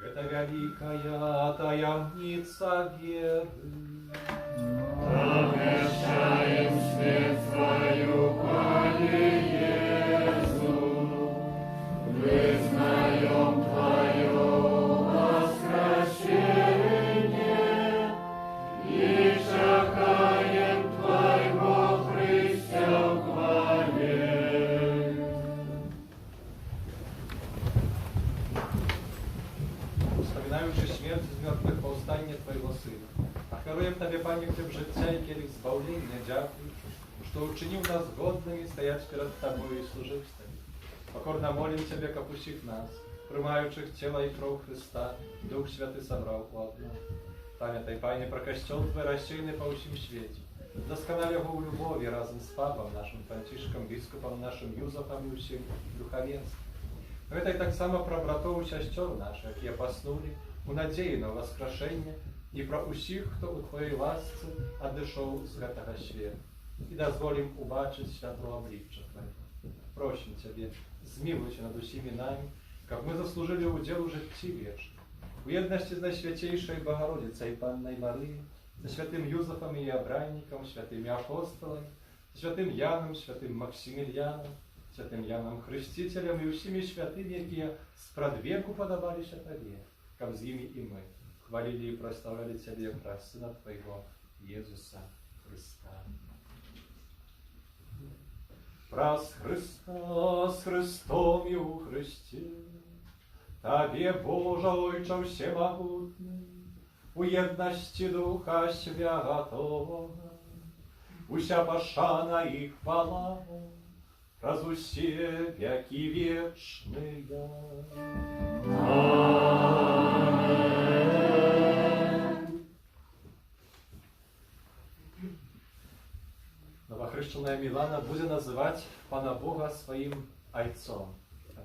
Это великая таямница веры. Обещаем свет Твою, Пане Иису, вызнаем Твое воскресение и чакаем Твоего Христа в хвале. Wspominając śmierć z mертвых powstanie Twojego Syna, ofiaruję Tobie, Panie, chleb życia i kielich zbawlenia, dziękuję, że uczynił nas godnymi стоять перед Тобой и служить Тебе. Покорно молим Тебя, капущих нас, приймаючих тіла і кров Христа, Дух Святий собрав у одно. Пам'ятай, Пане, про костел Твой розсіяний по всім світі. Досконал його у любові разом з папом нашим Францишком, біскупом нашим Юзефом і усім духовенством. Пам'ятай так само про братов і сестер наших, які поснули у надії на воскрешення, і про усіх, хто у Твоїй ласці одійшов з гэтага світу. І дозволим убачить святло обличчя Твоего. Просим Тебе, змилуйся над усіми нами, как мы заслужили удел у житті вічному. У єдності з Найсвятейшою Богородицею Панною Марією, со святим Юзефом і Обранником, святими апостолами, святим Яном, святим Максимiliaном, Святым Яном Хрестителем и всеми святыми, які спрадвеку подобалися Тебе, как с ними и мы хвалили и прославляли Тебе, как Сына Твоего, Иисуса Христа. Праз Христа с Христом и у Христе, Тебе, Боже, Ойче всемогутний, у єдності Духа Святого, уся пошана и хвала, раз усе веки вечные. Новохрещенная Милана будет называть Пана Бога своим Отцом.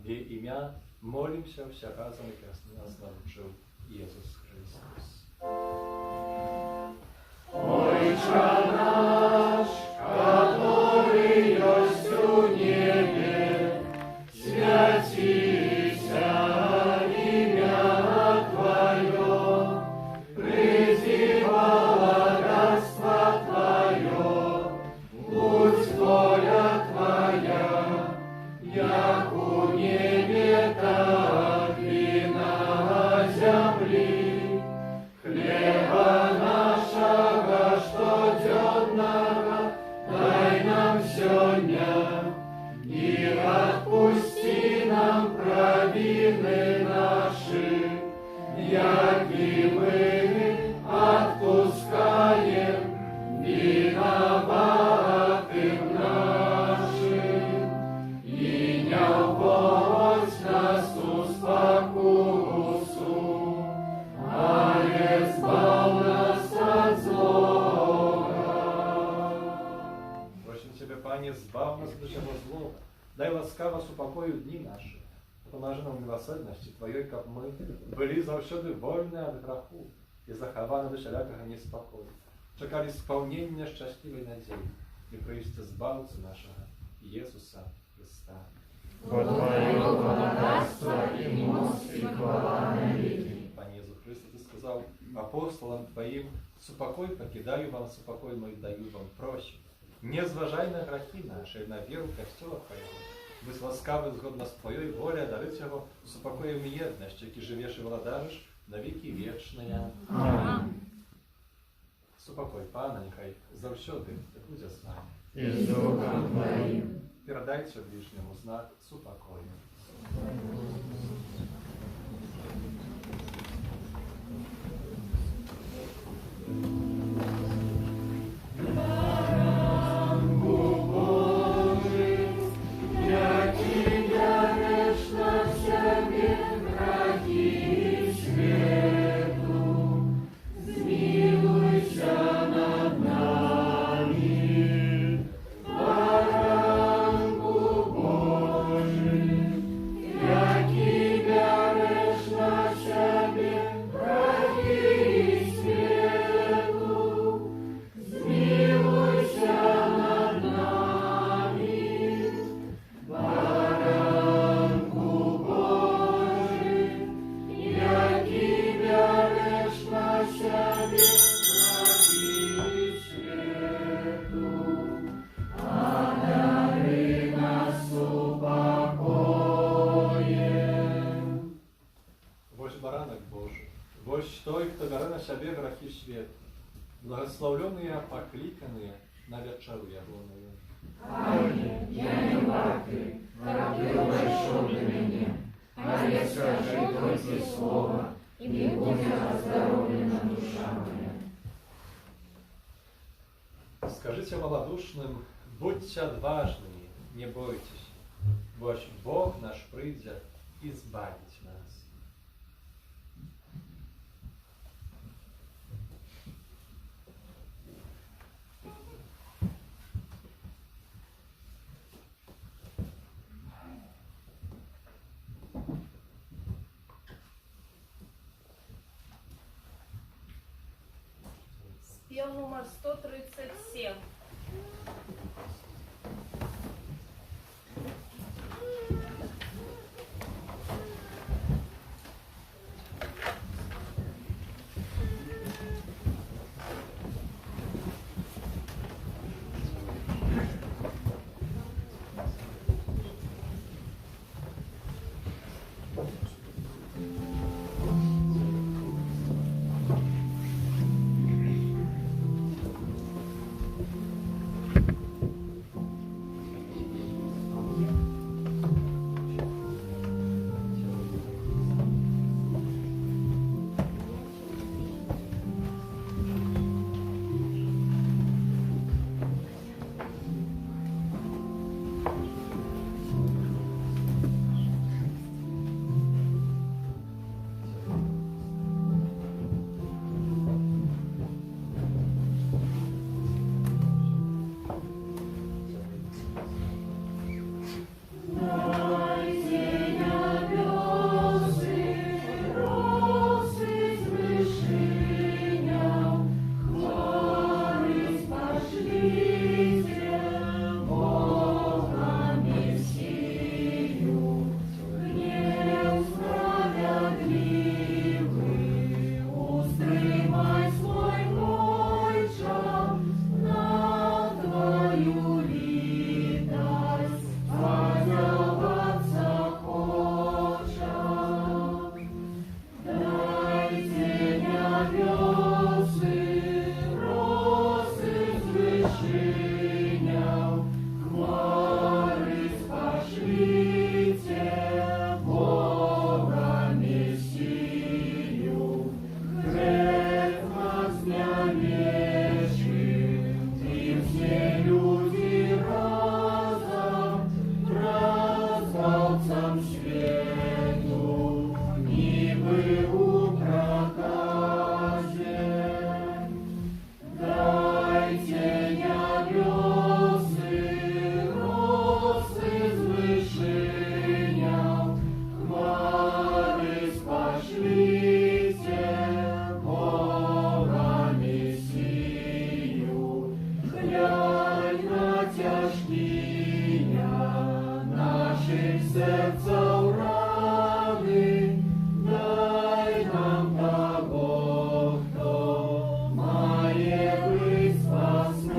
В ее имя молимся вся разом, и нас научил Иисус Христос. Отче наш, который есть у небе, святися имя Твое, приди благодатство Твое, будь воля Твоя, як у небе, так и на земли. Хлеба нашего штоденного дай нам сегодня, и отпусти нам провины наши, яки мы отпускаем виноватым нашим, и не вводь нас у спокусу, а избав нас от злого. Просим Тебя, Пане, збав нас от всего злого, дай ласкаво супокою дни наши, поможи нам в милосердности Твоей, как мы были завсёды вольны от греху и захованы до всякого неспокою, чекали исполнения счастливой надеи и привести збавцу нашего, Иисуса Христа. Бо Твое благодатство и милость и хвала навеки. Пане Иисус Христос, Ты сказал апостолам Твоим: супокой покидаю вам, супокой мой даю вам, прощу. Не зважай на грехи наши, на веру Костела Твоего. Будь ласкавий згодно з Твоєю волею, дари цього супокоєм і єдності, які живеш і владариш на віки вічні. Аминь. Супокой, Пане, нехай завсюди буде з нами. И с Духом Твоим. Передайте ближньому знак супокою. Благословленные, покликанные на вечеру ягоную. Пане, я не варты, как ты большой для меня, а я скажи только слово, и будет оздоровлена душа моя. Скажите малодушным: будьте отважными, не бойтесь, бо Бог наш придет избавить нас. Спел номер 137. нам світу, ніби у проказі. Дайте небеси, роси з вишиням, хмари спошліте, Бога Месію. Глянь на тяжкія наших серців рани, дай нам того, хто має бить спасений.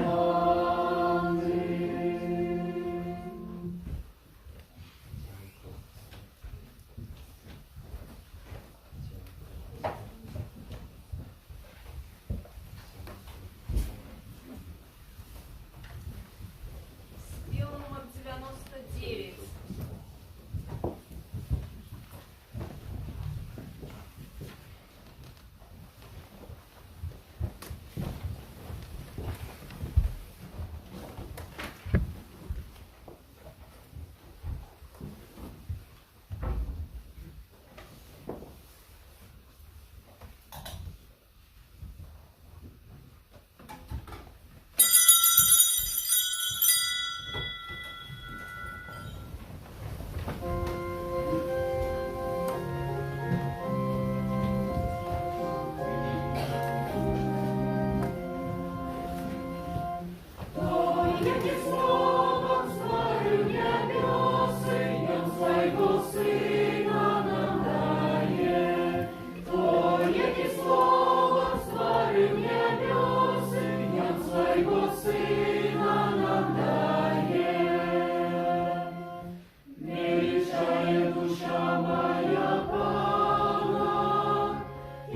Спел номер 99. Яке слово створив небеси, Він свого Сина нам дає. То, яке слово створив небеси, Він свого Сина нам дає. Не рішає душа моя Пана, і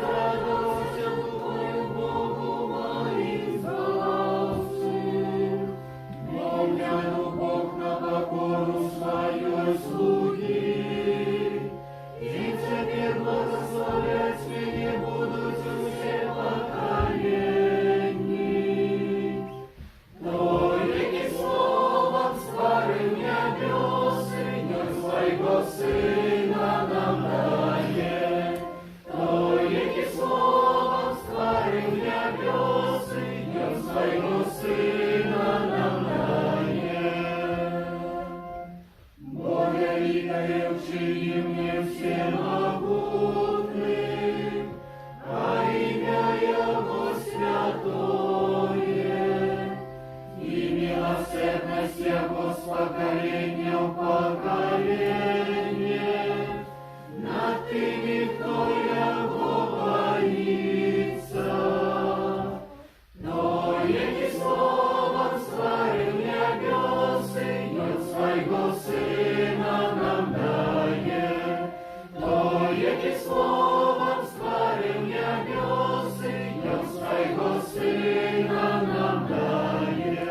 зрадався Твою Богу моїх спасів. Пом'яну Бог на покору своєї слуги, і тепер благословлять мене будуть усе поколінні. То, яке словом створив небеси, Він свого Сина нам дає. То, яке словом створив небеси, Він свого Сина нам дає. Бога великое вчини мне всемогутным, а имя Его святое, и милосердность Его с поколения в поколение над теми, кто Его боится. Но яке словом створив небеси, Він свого Сина нам дає. То, яке словом створив небеси, Він свого Сина нам дає.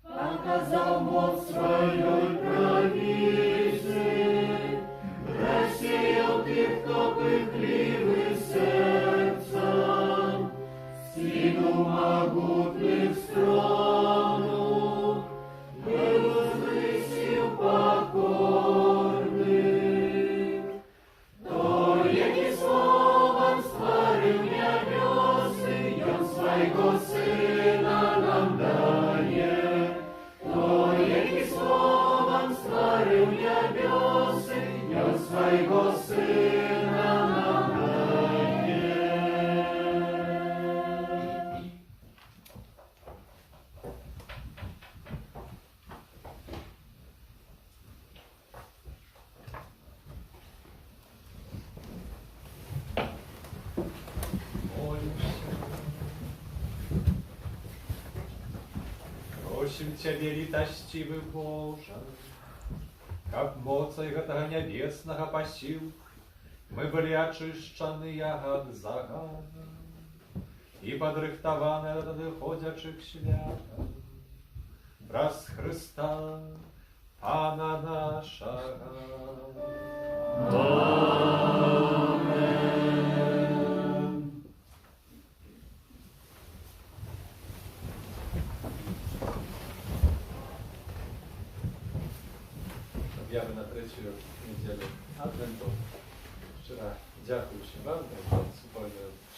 Показав моц своєї правиці, розсіяв тих, хто пихливий серцем, сину могутних стронух, был возвысил покорных. То, яке словом створив небеси, Він свого Сина нам дає. То, яке словом створив небеси, Він свого Сина нам дає. Просим Тебе, літащивый Боже, как моцай гэтага нябеснага пасіл, мы былі ачышчаныя ад загана і падрыхтаваныя да надыходзячых святаў. Праз Христа, Пана нашага. об'яви на третю неділю Адвенту. Щиро дякуючи вам за супольну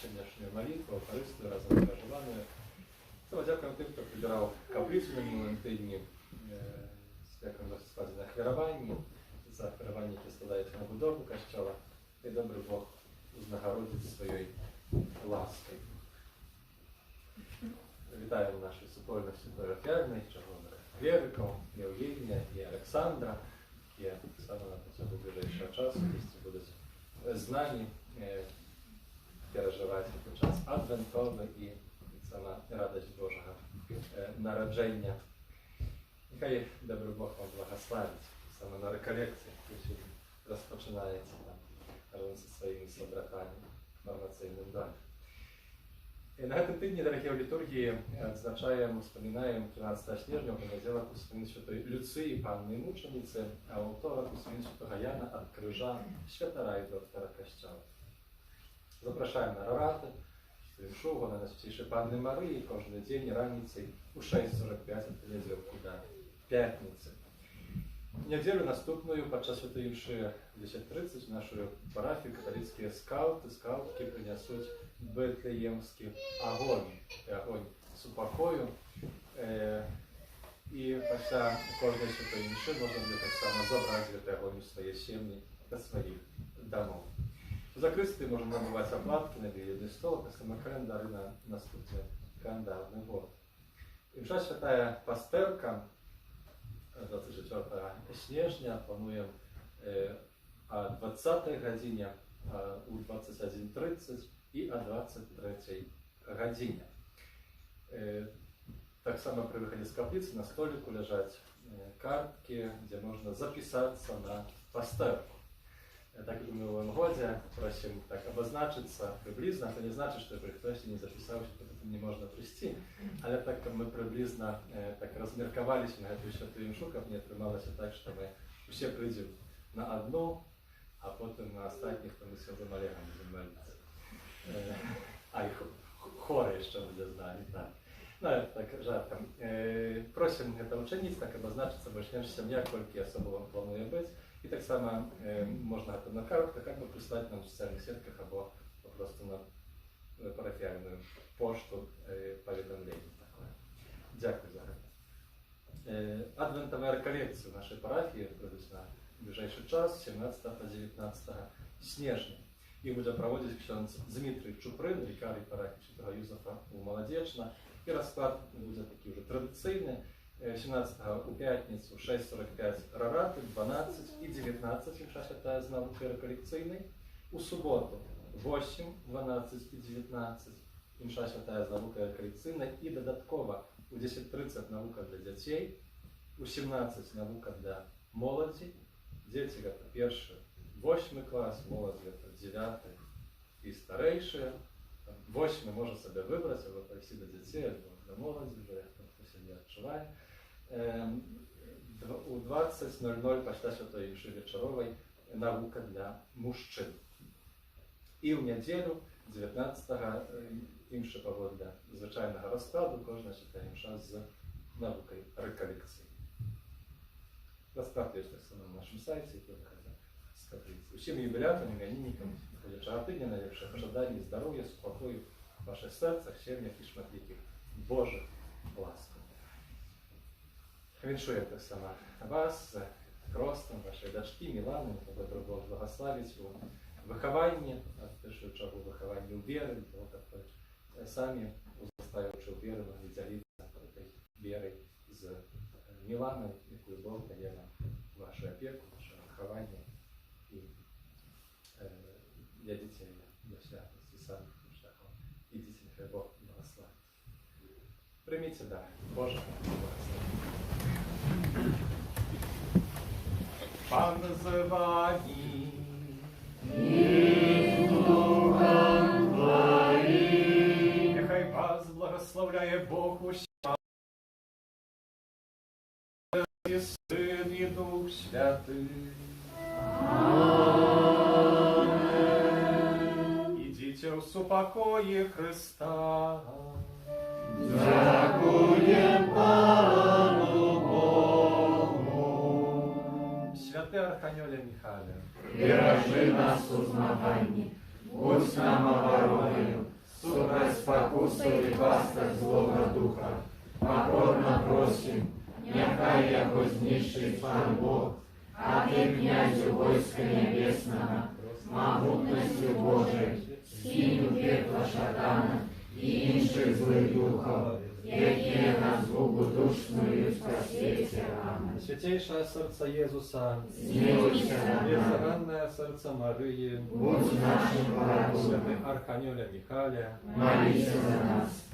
сьогоднішню молитву, користу, разом переживаною. Дякуємо тим, хто прибирав каплицю на минулому тижні, дякуємо за складене хвірування, за хвірування, яке складається на будову костьола. І добрий Бог знагородить своєю ласкою. Вітаємо наші супольні святорафіальні, червоних Вєриков, Євгенія і Олександра, які саме на початку ближайшого часу будуть знані переживати під час Адвентового і сама радость Божого народження. Нехай добрий Бог вам благословить саме на реколекції, яку сьогодні розпочинається разом зі своїми собратами повноцінним далі. На этом тижні, дорогі в літургії, відзначаємо, вспоминаємо 13 снежня, понеділок у Святої Святої Люції, Панни Мучениці, а у второк у Святої Святого Яна від Крижа, святара і доктора Костьола. Запрошуємо на рорати, Святого на Святішої Панни Марії, кожен день раніцей у 6:45 від понеділку до п'ятниці. Неділю наступною, підчас Святої Мши в 10:30 в нашу парафію католицькі скаутки принесуть Бетлеємський огонь з упокою. І після кожної Святої Мши можна буде так само забрати цей огонь у свої сім'ї та своїх домов. У закритстві можна набувати оплатки на білий стол, та саме календари на наступний календарний год. І мша Святая Пастерка 24 снежня плануємо о 20 годині, у 21:30 і о 23 годині. Так само при виході з каплиці на столику лежать картки, де можна записатися на Пастерку. Так як у минулому годі просим так обозначиться приблизно, це не значить, що хтось не записався, то потім не можна прийти. Але так як ми приблизно так розміркувалися на цю Святую Мшу, мені трималося так, що ми всі прийдемо на одну, а потім на останніх, то ми Святим Олегом будемо молитися. А і хори ще буде знати, так. Ну, так жартом. Просим это учениц так обозначиться, бо ж сім'я, кілька особливо планує бути. І так само можна на картках або прислати нам в соціальних сетках, або просто на парафіальну пошту повідомлення. Дякую за це. Адвентова реколекція в нашій парафії пройдуть на ближайший час, 17 по 19 снежня. Їх буде проводити ксьонз Дмитрий Чуприн, вікарій парафії Святого Юзефа у Молодечна. І розклад буде такий вже традиційний. 17 у п'ятницю 6:45 рорати, 12 і 19 мша Святая з наукою реколекційний. У суботу 8, 12 і 19 мша Святая з наукою реколекційний. І додатково у 10:30 наука для дітей, у 17 наука для молоді. Діти це перший, 8 клас, молодь це 9 і старші. 8 може себе вибрати, або прийти до дітей, або до молоді, вже хто себе відчуває. У 20:00 після Святої Мши вечорової наука для мужчин. І в неділю, 19-го, інша погода звичайного розкладу, кожна Святая Мша з наукою реколекції. Розклад є на нашому сайті, з каплиці. Усім юбілятам, іменинникам, ходячого тижня, найліпших ожидань, здоров'я, спокою в ваших серцях, сім'ях і шматліких Божих ласк. Віншую так само вас з ростом вашої дочки Мілани, добрий Бог благословить у вихованні, а в першу чергу вихованні у віри, того, як самі, узростаючи у віру, могли ділитися вірою з Міланою, яку Бог дає нам вашу опіку, ваше виховання і для дітей, для святості, самих шляхом. Ідіть, нехай Бог благословить. Прийміть далі. Боже, благословить. Пан з вами. І з Духом Твоїм. Нехай вас благословляє Бог усім. І Син, і Дух Святий. Амінь. Ідіть у супокої Христа. Дякуєм Пану Богу. Святий Архангеле Михайле, Бережи нас у змаганні, будь нам обороною, супроть спокусу і пастах злого духа. Покорно просим, нехай яко знищить Пан Бог, а Ти, князю войска небесного, могутностью Божией, скинь у пекла шатана і інших злих духов, які на згубу душную спасеться. Аминь. Святейшее сердце Иисуса, Змилуйся над нами, беззаганное сердце Марии, будь нашим Святый порабом, Архангеле Михайле, молися за нас.